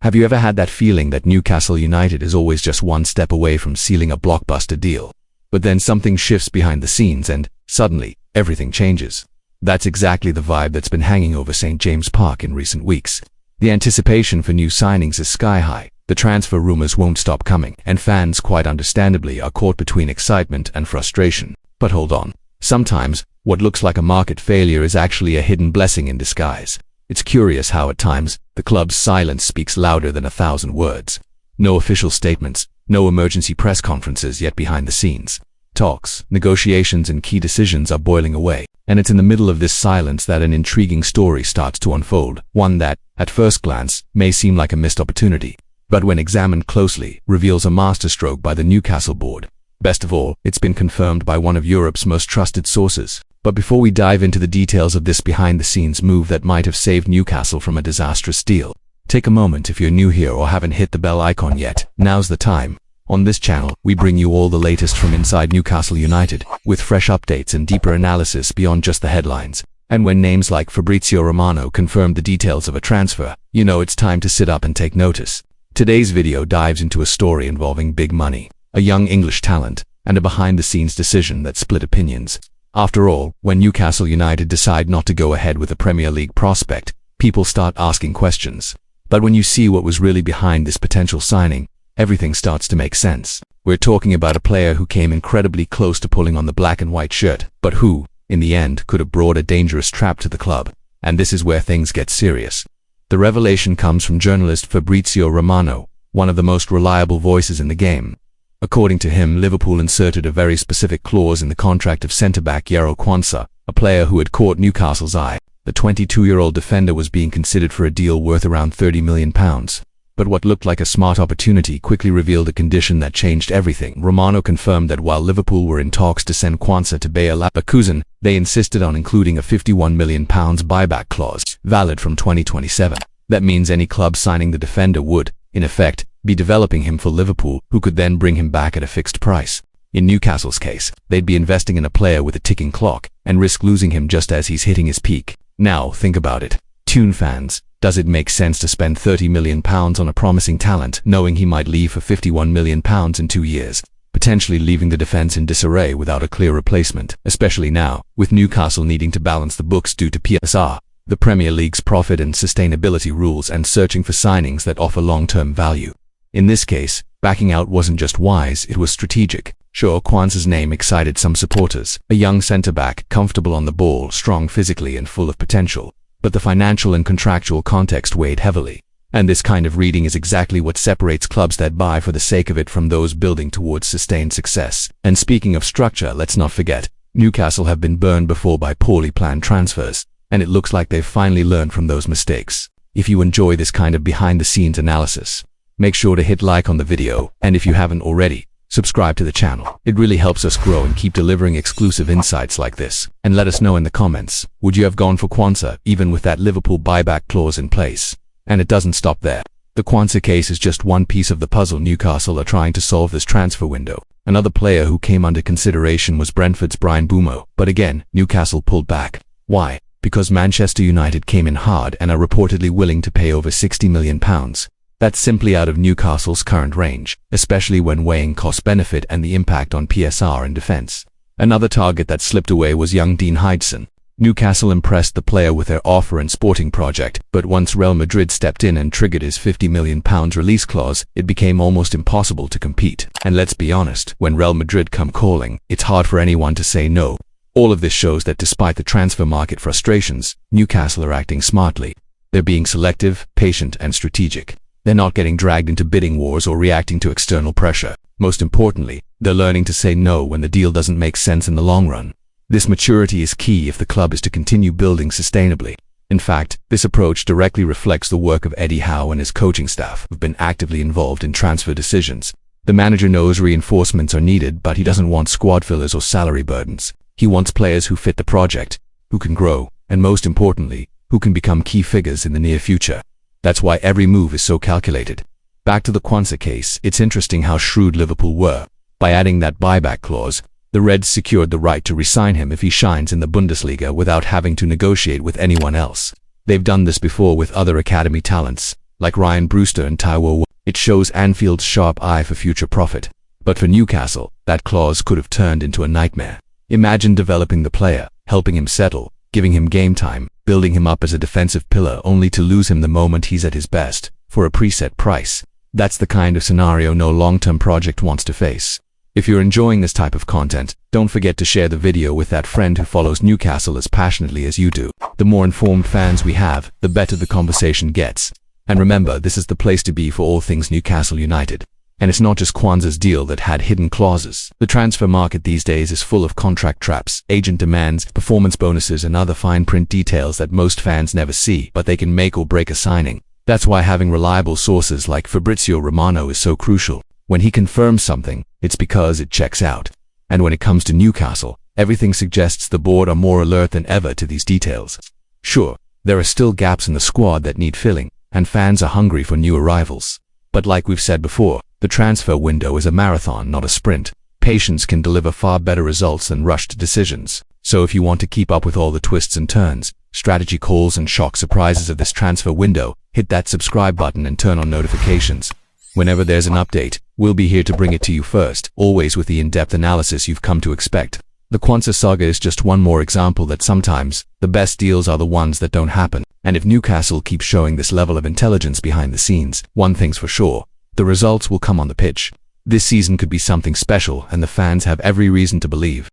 Have you ever had that feeling that Newcastle United is always just one step away from sealing a blockbuster deal? But then something shifts behind the scenes and, suddenly, everything changes. That's exactly the vibe that's been hanging over St. James Park in recent weeks. The anticipation for new signings is sky high, the transfer rumours won't stop coming, and fans quite understandably are caught between excitement and frustration. But hold on. Sometimes, what looks like a market failure is actually a hidden blessing in disguise. It's curious how at times, the club's silence speaks louder than 1,000 words. No official statements, no emergency press conferences, yet behind the scenes, talks, negotiations and key decisions are boiling away. And it's in the middle of this silence that an intriguing story starts to unfold, one that, at first glance, may seem like a missed opportunity, but when examined closely, reveals a masterstroke by the Newcastle board. Best of all, it's been confirmed by one of Europe's most trusted sources. But before we dive into the details of this behind-the-scenes move that might have saved Newcastle from a disastrous deal, take a moment if you're new here or haven't hit the bell icon yet. Now's the time. On this channel, we bring you all the latest from inside Newcastle United, with fresh updates and deeper analysis beyond just the headlines. And when names like Fabrizio Romano confirm the details of a transfer, you know it's time to sit up and take notice. Today's video dives into a story involving big money, a young English talent, and a behind-the-scenes decision that split opinions. After all, when Newcastle United decide not to go ahead with a Premier League prospect, people start asking questions. But when you see what was really behind this potential signing, everything starts to make sense. We're talking about a player who came incredibly close to pulling on the black and white shirt, but who, in the end, could have brought a dangerous trap to the club. And this is where things get serious. The revelation comes from journalist Fabrizio Romano, one of the most reliable voices in the game. According to him, Liverpool inserted a very specific clause in the contract of centre-back Quansa, a player who had caught Newcastle's eye. The 22-year-old defender was being considered for a deal worth around £30 million. But what looked like a smart opportunity quickly revealed a condition that changed everything. Romano confirmed that while Liverpool were in talks to send Quansa to Bayer Leverkusen, they insisted on including a £51 million buyback clause, valid from 2027. That means any club signing the defender would, in effect, be developing him for Liverpool, who could then bring him back at a fixed price. In Newcastle's case, they'd be investing in a player with a ticking clock, and risk losing him just as he's hitting his peak. Now, think about it. Toon fans, does it make sense to spend £30 million on a promising talent, knowing he might leave for £51 million in 2 years, potentially leaving the defence in disarray without a clear replacement, especially now, with Newcastle needing to balance the books due to PSR, the Premier League's profit and sustainability rules, and searching for signings that offer long-term value? In this case, backing out wasn't just wise, it was strategic. Sure, Quansa's name excited some supporters, a young centre-back, comfortable on the ball, strong physically and full of potential. But the financial and contractual context weighed heavily. And this kind of reading is exactly what separates clubs that buy for the sake of it from those building towards sustained success. And speaking of structure, let's not forget, Newcastle have been burned before by poorly planned transfers, and it looks like they've finally learned from those mistakes. If you enjoy this kind of behind-the-scenes analysis, make sure to hit like on the video, and if you haven't already, subscribe to the channel. It really helps us grow and keep delivering exclusive insights like this. And let us know in the comments, would you have gone for Quansa, even with that Liverpool buyback clause in place? And it doesn't stop there. The Quansa case is just one piece of the puzzle Newcastle are trying to solve this transfer window. Another player who came under consideration was Brentford's Brian Mbeumo, but again, Newcastle pulled back. Why? Because Manchester United came in hard and are reportedly willing to pay over £60 million. That's simply out of Newcastle's current range, especially when weighing cost-benefit and the impact on PSR and defence. Another target that slipped away was young Dean Henderson. Newcastle impressed the player with their offer and sporting project, but once Real Madrid stepped in and triggered his £50 million release clause, it became almost impossible to compete. And let's be honest, when Real Madrid come calling, it's hard for anyone to say no. All of this shows that despite the transfer market frustrations, Newcastle are acting smartly. They're being selective, patient and strategic. They're not getting dragged into bidding wars or reacting to external pressure. Most importantly, they're learning to say no when the deal doesn't make sense in the long run. This maturity is key if the club is to continue building sustainably. In fact, this approach directly reflects the work of Eddie Howe and his coaching staff, who've been actively involved in transfer decisions. The manager knows reinforcements are needed, but he doesn't want squad fillers or salary burdens. He wants players who fit the project, who can grow, and most importantly, who can become key figures in the near future. That's why every move is so calculated. Back to the Quansa case, it's interesting how shrewd Liverpool were. By adding that buyback clause, the Reds secured the right to re-sign him if he shines in the Bundesliga without having to negotiate with anyone else. They've done this before with other academy talents, like Ryan Brewster and Taiwo. It shows Anfield's sharp eye for future profit. But for Newcastle, that clause could have turned into a nightmare. Imagine developing the player, helping him settle, giving him game time, building him up as a defensive pillar only to lose him the moment he's at his best, for a preset price. That's the kind of scenario no long-term project wants to face. If you're enjoying this type of content, don't forget to share the video with that friend who follows Newcastle as passionately as you do. The more informed fans we have, the better the conversation gets. And remember, this is the place to be for all things Newcastle United. And it's not just Quansa's deal that had hidden clauses. The transfer market these days is full of contract traps, agent demands, performance bonuses, and other fine print details that most fans never see, but they can make or break a signing. That's why having reliable sources like Fabrizio Romano is so crucial. When he confirms something, it's because it checks out. And when it comes to Newcastle, everything suggests the board are more alert than ever to these details. Sure, there are still gaps in the squad that need filling, and fans are hungry for new arrivals. But like we've said before, the transfer window is a marathon, not a sprint. Patience can deliver far better results than rushed decisions. So if you want to keep up with all the twists and turns, strategy calls and shock surprises of this transfer window, hit that subscribe button and turn on notifications. Whenever there's an update, we'll be here to bring it to you first, always with the in-depth analysis you've come to expect. The Quansa saga is just one more example that sometimes the best deals are the ones that don't happen. And if Newcastle keeps showing this level of intelligence behind the scenes, one thing's for sure, the results will come on the pitch. This season could be something special, and the fans have every reason to believe.